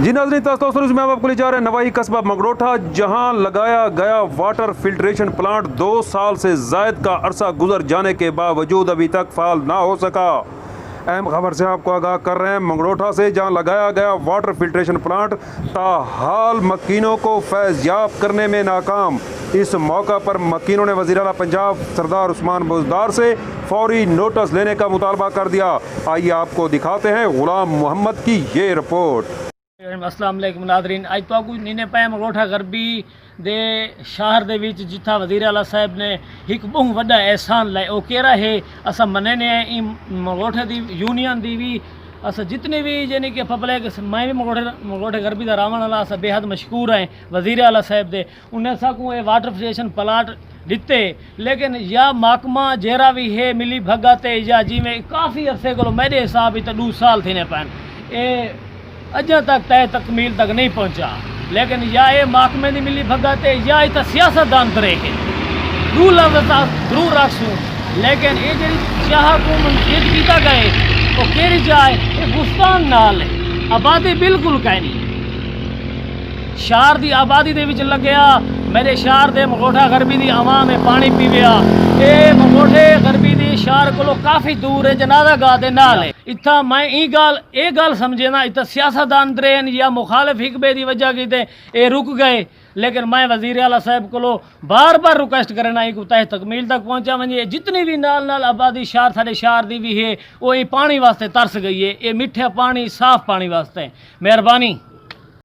جی ناظرین تاثر میں آپ کو لے جا رہے ہیں نوائی قصبہ مگروٹھا، جہاں لگایا گیا واٹر فلٹریشن پلانٹ 2 سال سے زائد کا عرصہ گزر جانے کے باوجود ابھی تک فعال نہ ہو سکا۔ اہم خبر سے آپ کو آگاہ کر رہے ہیں مگروٹھا سے، جہاں لگایا گیا واٹر فلٹریشن پلانٹ تاحال مکینوں کو فیض یاب کرنے میں ناکام۔ اس موقع پر مکینوں نے وزیر اعلیٰ پنجاب سردار عثمان بزدار سے فوری نوٹس لینے کا مطالبہ کر دیا۔ آئیے آپ کو دکھاتے ہیں غلام محمد کی یہ رپورٹ۔ السلام علیکم ناظرین، اج تو نینے پہ مگروٹھا غربی دے شہر دے وچ جتھا وزیر اعلیٰ صاحب نے ایک بہت وڈا احسان لائے او کہڑا ہے اسا مننے ہیں مگروٹھا دی یونین دی بھی اسا جتنے بھی یعنی کہ پبلک میں بھی مگروٹھا غربی دا راون والا اسا بے حد مشکور ہیں وزیر اعلیٰ صاحب دے انہیں سا کو واٹر فلٹریشن پلانٹ دیتے، لیکن یا محکمہ جہرا بھی ہے ملی بھگاتے یا جی میں کافی عرصے کو میرے حساب تو 2 سال تھے پین اے اجا تک طے تکمیل تک نہیں پہنچا، لیکن یا یہ محکمے دی ملی بھگاتے یا یہ سیاست دان کرے کے دو لفظ ضرور رکھوں، لیکن یہ جی شاہ کو منتخب کیتا گئے وہ کہڑی جائے یہ گستان نال ہے، آبادی بالکل کہیں نہیں شہر دی آبادی دے وچ لگیا میرے شہر دے مگروٹھا غربی دی عوام ہے پانی پیویا، اے مگروٹھے غربی دی شہر کو کافی دور ہے جنازہ گاہ دے نال ہے۔ اتھا میں یہ گل سمجھے نا اتھا سیاستدان درین یا مخالف حکبے دی وجہ کی تے اے رک گئے، لیکن میں وزیر اعلیٰ صاحب کو بار بار ریکویسٹ کرنا ہے کہ تہ تکمیل تک پہنچا ونجے، جتنی بھی نال آبادی شہر سارے شہر دی بھی ہے وہ پانی واسطے ترس گئی ہے، یہ میٹھا پانی صاف پانی واسطے، مہربانی۔